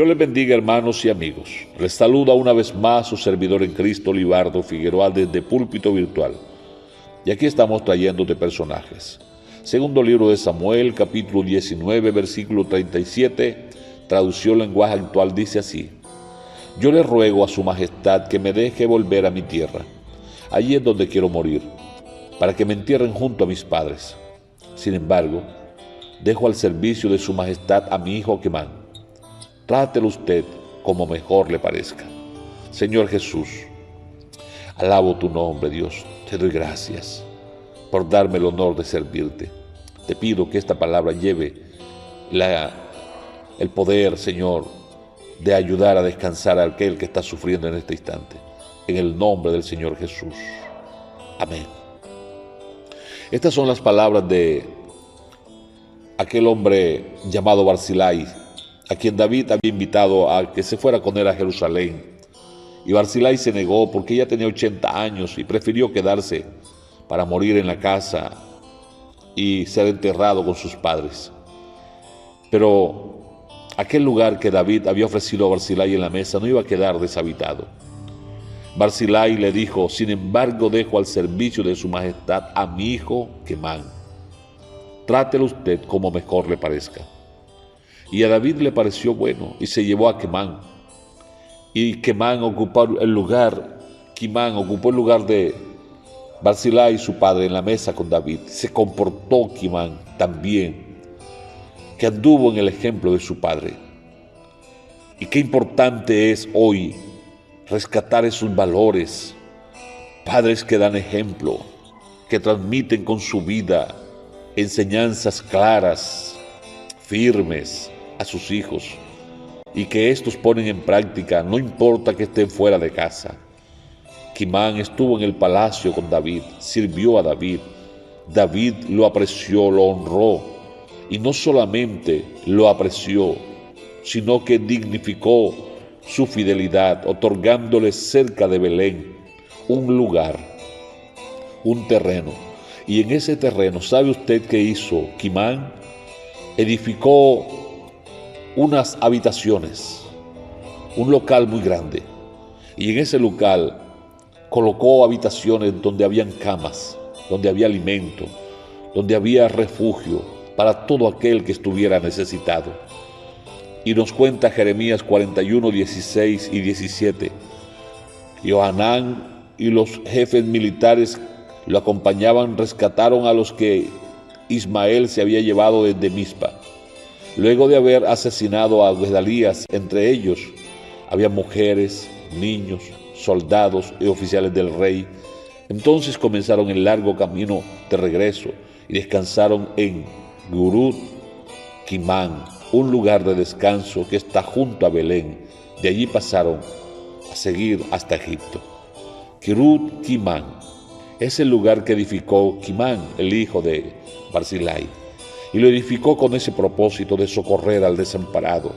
Dios les bendiga, hermanos y amigos. Les saluda una vez más su servidor en Cristo, Libardo Figueroa, desde Púlpito Virtual. Y aquí estamos trayéndote personajes. Segundo libro de Samuel, capítulo 19, versículo 37, traducción lenguaje actual, dice así: Yo le ruego a su majestad que me deje volver a mi tierra. Allí es donde quiero morir, para que me entierren junto a mis padres. Sin embargo, dejo al servicio de su majestad a mi hijo Quemán. Trátelo usted como mejor le parezca. Señor Jesús, alabo tu nombre, Dios. Te doy gracias por darme el honor de servirte. Te pido que esta palabra lleve el poder, Señor, de ayudar a descansar a aquel que está sufriendo en este instante. En el nombre del Señor Jesús. Amén. Estas son las palabras de aquel hombre llamado Barzillai, a quien David había invitado a que se fuera con él a Jerusalén. Y Barzillai se negó porque ya tenía 80 años y prefirió quedarse para morir en la casa y ser enterrado con sus padres. Pero aquel lugar que David había ofrecido a Barzillai en la mesa no iba a quedar deshabitado. Barzillai le dijo: sin embargo, dejo al servicio de su majestad a mi hijo Quemán. Trátelo usted como mejor le parezca. Y a David le pareció bueno y se llevó a Quemán. Y Quemán ocupó el lugar de Barzillai, su padre, en la mesa con David. Se comportó Quemán tan bien, que anduvo en el ejemplo de su padre. Y qué importante es hoy rescatar esos valores. Padres que dan ejemplo, que transmiten con su vida enseñanzas claras, firmes a sus hijos, y que estos ponen en práctica, no importa que estén fuera de casa. Quemán estuvo en el palacio con David, sirvió a David. David lo apreció, lo honró, y no solamente lo apreció, sino que dignificó su fidelidad, otorgándole cerca de Belén un lugar, un terreno. Y en ese terreno, ¿sabe usted qué hizo Quemán? Edificó unas habitaciones, un local muy grande, y en ese local colocó habitaciones donde habían camas, donde había alimento, donde había refugio para todo aquel que estuviera necesitado. Y nos cuenta Jeremías 41, 16 y 17. Johanán y los jefes militares lo acompañaban, rescataron a los que Ismael se había llevado desde Mizpa. Luego de haber asesinado a Gedalías, entre ellos había mujeres, niños, soldados y oficiales del rey. Entonces comenzaron el largo camino de regreso y descansaron en Gurut Quimán, un lugar de descanso que está junto a Belén. De allí pasaron a seguir hasta Egipto. Gurut Quimán es el lugar que edificó Quemán, el hijo de Barzillai, y lo edificó con ese propósito de socorrer al desamparado,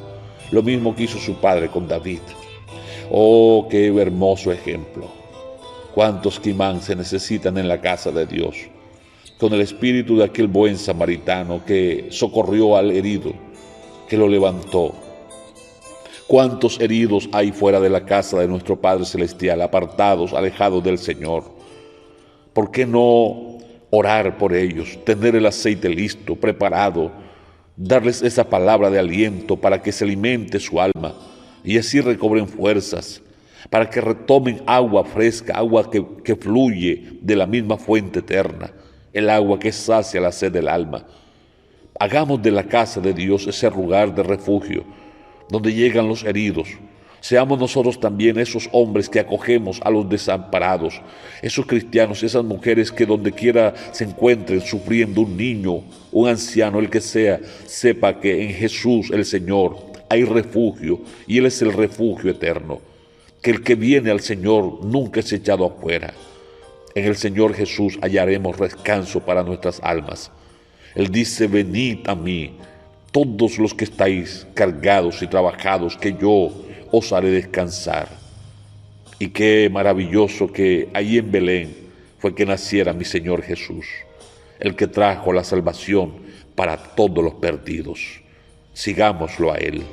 lo mismo que hizo su padre con David. Oh, qué hermoso ejemplo. Cuántos Quemán se necesitan en la casa de Dios, con el espíritu de aquel buen samaritano que socorrió al herido, que lo levantó. Cuántos heridos hay fuera de la casa de nuestro Padre Celestial, apartados, alejados del Señor. ¿Por qué no orar por ellos, tener el aceite listo, preparado, darles esa palabra de aliento para que se alimente su alma y así recobren fuerzas, para que retomen agua fresca, agua que fluye de la misma fuente eterna, el agua que sacia la sed del alma? Hagamos de la casa de Dios ese lugar de refugio, donde llegan los heridos. Seamos nosotros también esos hombres que acogemos a los desamparados, esos cristianos, esas mujeres que donde quiera se encuentren sufriendo, un niño, un anciano, el que sea, sepa que en Jesús el Señor hay refugio y Él es el refugio eterno, que el que viene al Señor nunca es echado afuera. En el Señor Jesús hallaremos descanso para nuestras almas. Él dice: venid a mí, todos los que estáis cargados y trabajados, que yo os haré descansar. Y qué maravilloso que allí en Belén fue que naciera mi Señor Jesús, el que trajo la salvación para todos los perdidos. Sigámoslo a Él.